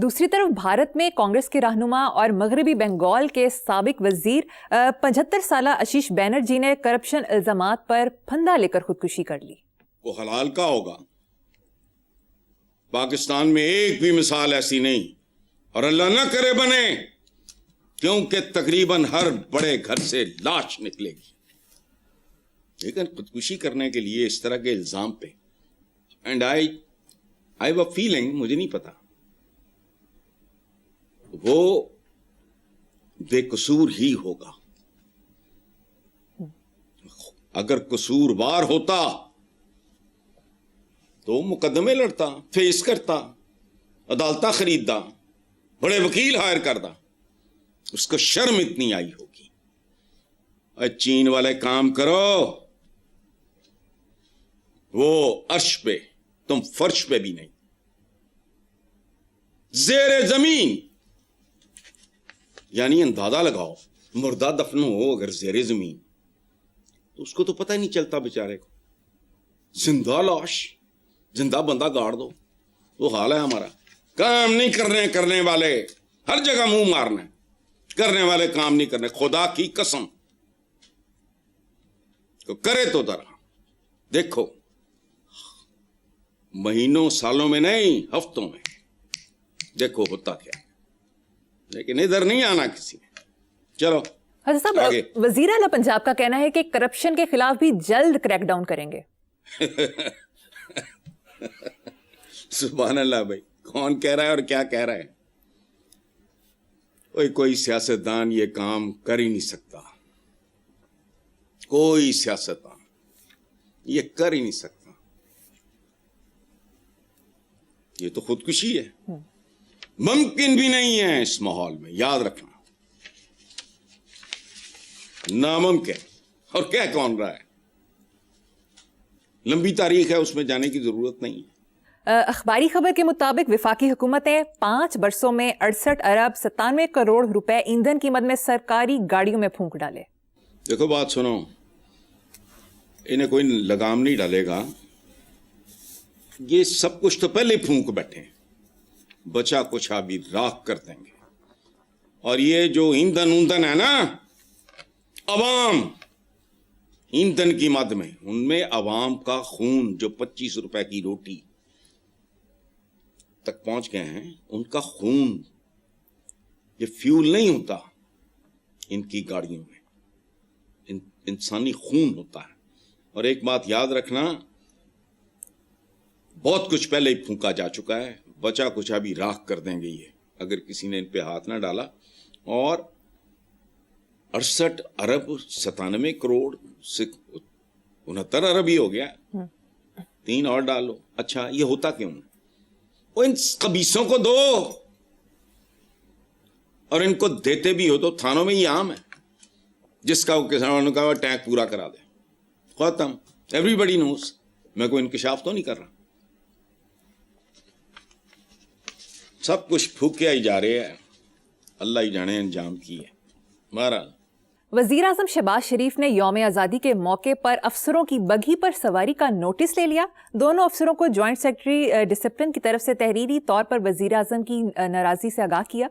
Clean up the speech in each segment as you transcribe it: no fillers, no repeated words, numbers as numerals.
دوسری طرف بھارت میں کانگریس کے رہنما اور مغربی بنگال کے سابق وزیر 75 سالہ آشیش بینرجی نے کرپشن الزامات پر پھندا لے کر خودکشی کر لی. وہ حلال کا ہوگا. پاکستان میں ایک بھی مثال ایسی نہیں، اور اللہ نہ کرے بنے، کیونکہ تقریباً ہر بڑے گھر سے لاش نکلے گی. لیکن خودکشی کرنے کے لیے اس طرح کے الزام پہ and I have a feeling, مجھے نہیں پتا، وہ بے قصور ہی ہوگا. اگر قصوروار ہوتا تو مقدمے لڑتا، فیس کرتا، عدالتہ خریدتا، بڑے وکیل ہائر کرتا. اس کو شرم اتنی آئی ہوگی. اے چین والے کام کرو، وہ عرش پہ، تم فرش پہ بھی نہیں، زیر زمین. یعنی اندازہ لگاؤ، مردہ دفن ہو اگر زیر زمین تو اس کو تو پتہ ہی نہیں چلتا بیچارے کو. زندہ لاش، زندہ بندہ گاڑ دو. وہ حال ہے ہمارا. کام نہیں کرنے والے ہر جگہ منہ مارنا، کرنے والے کام نہیں کرنے. خدا کی قسم تو کرے تو ذرا دیکھو، مہینوں سالوں میں نہیں، ہفتوں میں دیکھو ہوتا کیا. لیکن ادھر نہیں آنا کسی نے. چلو حضرت صاحب، وزیر اعلیٰ پنجاب کا کہنا ہے کہ کرپشن کے خلاف بھی جلد کریک ڈاؤن کریں گے. سبحان اللہ بھائی، کون کہہ رہا ہے اور کیا کہہ رہا ہے؟ کوئی سیاستدان یہ کام کر ہی نہیں سکتا. کوئی سیاستدان یہ کر ہی نہیں سکتا. یہ تو خودکشی ہے، ممکن بھی نہیں ہے اس ماحول میں. یاد رکھنا، ناممکن. اور کیا کون رہا ہے؟ لمبی تاریخ ہے، اس میں جانے کی ضرورت نہیں ہے. اخباری خبر کے مطابق وفاقی حکومت نے 5 برسوں میں 68 ارب 97 کروڑ روپے ایندھن کی مد میں سرکاری گاڑیوں میں پھونک ڈالے. دیکھو بات سنو، انہیں کوئی لگام نہیں ڈالے گا. یہ سب کچھ تو پہلے پھونک بیٹھے ہیں، بچا کچھ ابھی راکھ کر دیں گے. اور یہ جو ایندھن ہے نا، عوام ایندھن کی مد میں، ان میں عوام کا خون جو 25 روپے کی روٹی تک پہنچ گئے ہیں، ان کا خون یہ فیول نہیں ہوتا ان کی گاڑیوں میں، انسانی خون ہوتا ہے. اور ایک بات یاد رکھنا، بہت کچھ پہلے ہی پھونکا جا چکا ہے، بچا کچھ ابھی راکھ کر دیں گے یہ، اگر کسی نے ان پہ ہاتھ نہ ڈالا. اور 68 ارب 97 کروڑ 69 ارب ہی ہو گیا. 3 اور ڈالو. اچھا یہ ہوتا کیوں؟ وہ ان خبیثوں کو دو، اور ان کو دیتے بھی ہو تو تھانوں میں یہ عام ہے، جس کا وہ کسانوں کا ٹینک پورا کرا دے، ختم. ایوری بڈی نوز. میں کوئی انکشاف تو نہیں کر رہا. سب کچھ پھونکے ہی جا رہے ہیں، اللہ ہی جانے انجام کی ہے. بہرحال وزیر اعظم شہباز شریف نے یوم آزادی کے موقع پر افسروں کی بگھی پر سواری کا نوٹس لے لیا. دونوں افسروں کو جوائنٹ سیکرٹری ڈسپلن کی طرف سے تحریری طور پر وزیر اعظم کی ناراضی سے آگاہ کیا.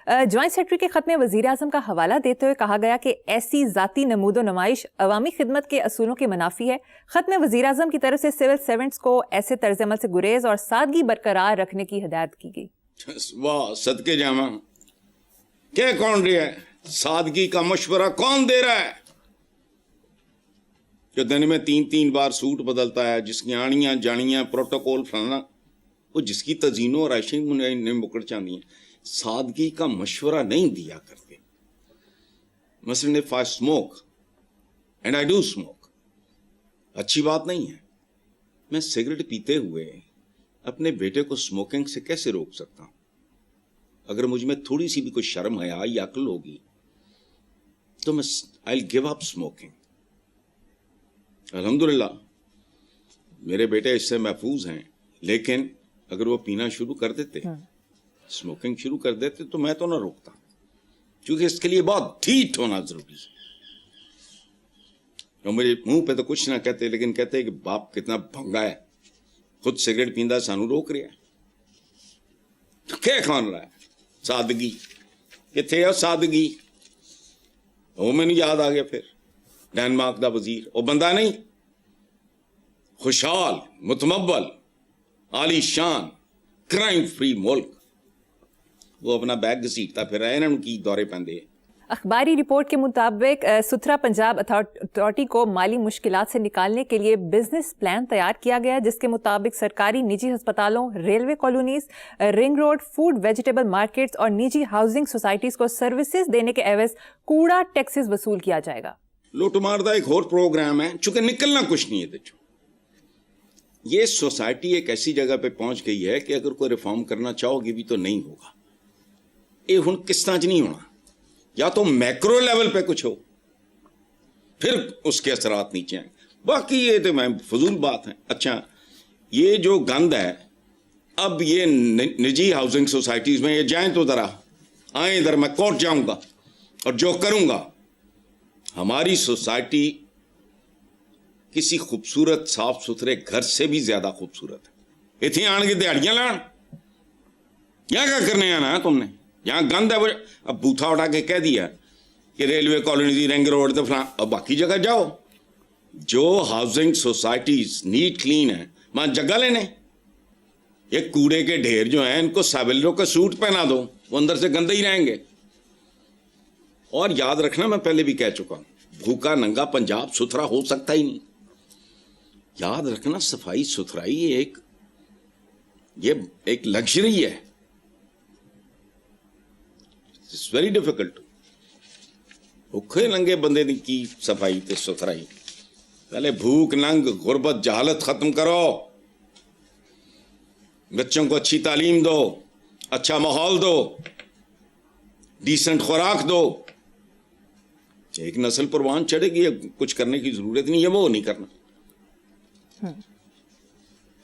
جوائنٹ سیکرٹری کے خط میں وزیر اعظم کا حوالہ دیتے ہوئے کہا گیا کہ ایسی ذاتی نمود و نمائش عوامی خدمت کے اصولوں کے منافی ہے. خط میں وزیر اعظم کی طرف سے سول سرونٹس کو ایسے طرز عمل سے گریز اور سادگی برقرار رکھنے کی ہدایت کی گئی. واہ، صدقے جاواں. کیا کون رہا ہے؟ سادگی کا مشورہ کون دے رہا ہے؟ جو دن میں 3 بار سوٹ بدلتا ہے، جس کی آنیاں جانیاں پروٹوکول فلانا، وہ جس کی تزئینوں اور عائشیں مکڑ چاندی ہیں، سادگی کا مشورہ نہیں دیا کرتے. مثلاً if I smoke and I do smoke، اچھی بات نہیں ہے. میں سگریٹ پیتے ہوئے اپنے بیٹے کو اسموکنگ سے کیسے روک سکتا ہوں؟ اگر مجھ میں تھوڑی سی بھی کوئی شرم حیا یا عقل ہوگی تو میں I'll give up smoking. الحمدللہ میرے بیٹے اس سے محفوظ ہیں، لیکن اگر وہ پینا شروع کر دیتے، اسموکنگ شروع کر دیتے، تو میں تو نہ روکتا، کیونکہ اس کے لیے بہت ڈھیٹ ہونا ضروری ہے. اور میرے منہ پہ تو کچھ نہ کہتے، لیکن کہتے کہ باپ کتنا بھنگا ہے، خود سگریٹ پیندا سانو روک رہا ہے. کیا کھان رہا ہے سادگی کتنے سادگی وہ مینوں یاد آ گیا پھر ڈینمارک دا وزیر وہ بندہ نہیں خوشحال متمول عالی شان کرائم فری ملک وہ اپنا بیگ گھسیٹتا پھر رہا انہوں کی دورے پیندے اخباری رپورٹ کے مطابق ستھرا پنجاب اتھارٹی کو مالی مشکلات سے نکالنے کے لیے بزنس پلان تیار کیا گیا جس کے مطابق سرکاری نجی ہسپتالوں railway colonies ring road food vegetable markets اور نجی ہاؤسنگ سوسائٹیز کو سروسز دینے کے عوض کوڑا ٹیکسز وصول کیا جائے گا. لوٹ مار دا ایک اور پروگرام ہے چونکہ نکلنا کچھ نہیں ہے. یہ سوسائٹی ایک ایسی جگہ پہ پہنچ گئی ہے کہ اگر کوئی ریفارم کرنا چاہو گے بھی تو نہیں ہوگا. یہ ہن کس طرح نہیں ہونا یا تو میکرو لیول پہ کچھ ہو پھر اس کے اثرات نیچے آئیں. باقی یہ تو میں فضول بات ہے. اچھا یہ جو گند ہے اب یہ نجی ہاؤسنگ سوسائٹیز میں یہ جائیں تو ذرا آئیں ادھر میں کورٹ جاؤں گا اور جو کروں گا. ہماری سوسائٹی کسی خوبصورت صاف ستھرے گھر سے بھی زیادہ خوبصورت ہے. اتنے آن کے دیہڑیاں لان یہاں کیا کرنے آنا ہے تم نے؟ یہاں گند ہے. اب بوتھا اٹھا کے کہہ دیا کہ ریلوے کالونی رنگ روڈ تو فلاں اب باقی جگہ جاؤ. جو ہاؤسنگ سوسائٹیز نیٹ کلین ہیں وہاں جگہ لینے. یہ کوڑے کے ڈھیر جو ہیں ان کو سیولروں کا سوٹ پہنا دو وہ اندر سے گندے ہی رہیں گے. اور یاد رکھنا میں پہلے بھی کہہ چکا ہوں بھوکا ننگا پنجاب ستھرا ہو سکتا ہی نہیں. یاد رکھنا صفائی ستھرائی ایک لگژری ہے. It's very difficult. بھوکے ننگے بندے کی صفائی تے ستھرائی. پہلے بھوک ننگ غربت جہالت ختم کرو. بچوں کو اچھی تعلیم دو اچھا ماحول دو ڈیسنٹ خوراک دو. ایک نسل پروان چڑھے گی کچھ کرنے کی ضرورت نہیں ہے وہ نہیں کرنا.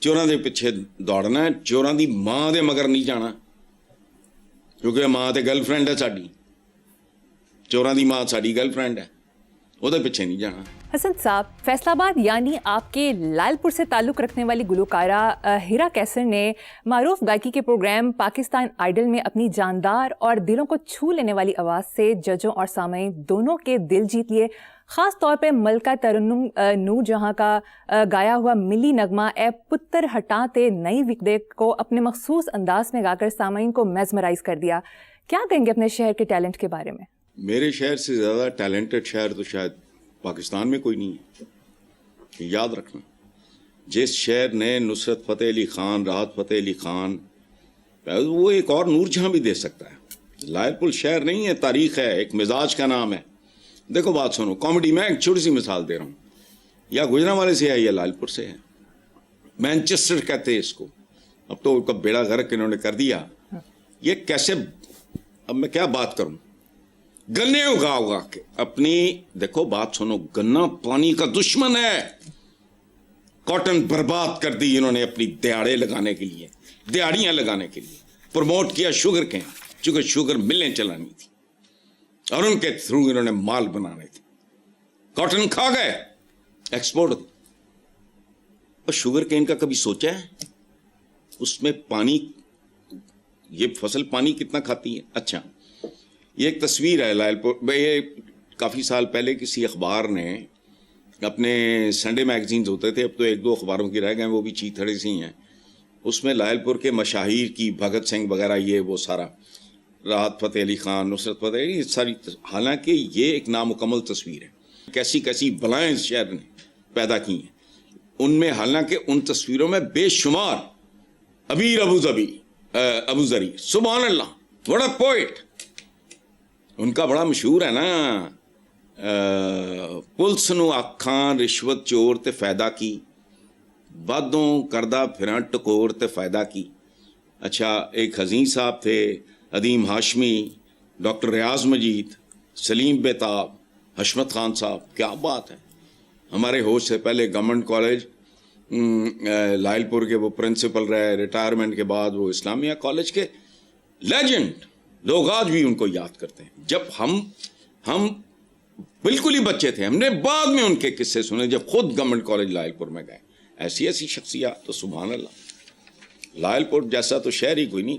چوراں دے پیچھے دوڑنا ہے. چوراں دی ماں دے مگر نہیں جانا کیونکہ ماں تے گرل فرینڈ ہے ساڈی. چوراں دی ماں ساڈی گرل فرینڈ ہے وہ دے پیچھے نہیں جانا. حسن صاحب فیصل آباد یعنی آپ کے لال پور سے تعلق رکھنے والی گلوکارہ ہیرا کیسر نے معروف گائکی کے پروگرام پاکستان آئیڈل میں اپنی جاندار اور دلوں کو چھو لینے والی آواز سے ججوں اور سامعین دونوں کے دل جیت لیے. خاص طور پہ ملکہ ترنم نور جہاں کا گایا ہوا ملی نغمہ اے پتر ہٹاتے نئی وکدے کو اپنے مخصوص انداز میں گا کر سامعین کو میزمرائز کر دیا. کیا کہیں گے اپنے شہر کے ٹیلنٹ کے بارے میں؟ میرے شہر سے زیادہ ٹیلنٹڈ شہر تو شاید پاکستان میں کوئی نہیں ہے. یاد رکھنا جس شہر نے نصرت فتح علی خان راحت فتح علی خان وہ ایک اور نور جہاں بھی دے سکتا ہے. لائل پور شہر نہیں ہے تاریخ ہے ایک مزاج کا نام ہے. دیکھو بات سنو کامیڈی میں ایک چھوٹی سی مثال دے رہا ہوں. یا گجرانوالے سے ہے یا لال پور سے ہے. مینچسٹر کہتے ہیں اس کو. اب تو کا بیڑا غرق انہوں نے کر دیا. یہ کیسے اب میں کیا بات کروں. گنے اگا کے اپنی دیکھو بات سنو گنا پانی کا دشمن ہے. کاٹن برباد کر دی انہوں نے اپنی دیہڑے لگانے کے لیے دیہڑیاں لگانے کے لیے. پروموٹ کیا شوگر کے چونکہ شوگر ملیں چلانی تھی اور ان کے تھرو انہوں نے مال بنانے تھے. کاٹن کھا گئے ایکسپورٹ. اور شوگر کین کا کبھی سوچا ہے اس میں پانی یہ فصل پانی کتنا کھاتی ہے. اچھا یہ ایک تصویر ہے لائل پور. یہ کافی سال پہلے کسی اخبار نے اپنے سنڈے میگزینز ہوتے تھے اب تو ایک دو اخباروں کی رہ گئے وہ بھی چیتھڑے سی ہیں. اس میں لائل پور کے مشاہیر کی بھگت سنگھ وغیرہ یہ وہ سارا راحت فتح علی خان نصرت فتح علی ساری. حالانکہ یہ ایک نامکمل تصویر ہے. کیسی کیسی بلائیں اس شہر نے پیدا کی ہیں ان میں. حالانکہ ان تصویروں میں بے شمار امیر ابو ذری سبحان اللہ بڑا پوئٹ. ان کا بڑا مشہور ہے نا پلس نو آکھاں رشوت چور تے فائدہ کی بادوں کردہ پھراں ٹکور تے فائدہ کی. اچھا ایک حزین صاحب تھے عدیم ہاشمی ڈاکٹر ریاض مجید سلیم بیتاب حشمت خان صاحب. کیا بات ہے. ہمارے ہوش سے پہلے گورنمنٹ کالج لائل پور کے وہ پرنسپل رہے. ریٹائرمنٹ کے بعد وہ اسلامیہ کالج کے لیجنڈ لوگ آج بھی ان کو یاد کرتے ہیں. جب ہم بالکل ہی بچے تھے ہم نے بعد میں ان کے قصے سنے جب خود گورنمنٹ کالج لائل پور میں گئے. ایسی شخصیات تو سبحان اللہ. لائل پور جیسا تو شہر ہی کوئی نہیں.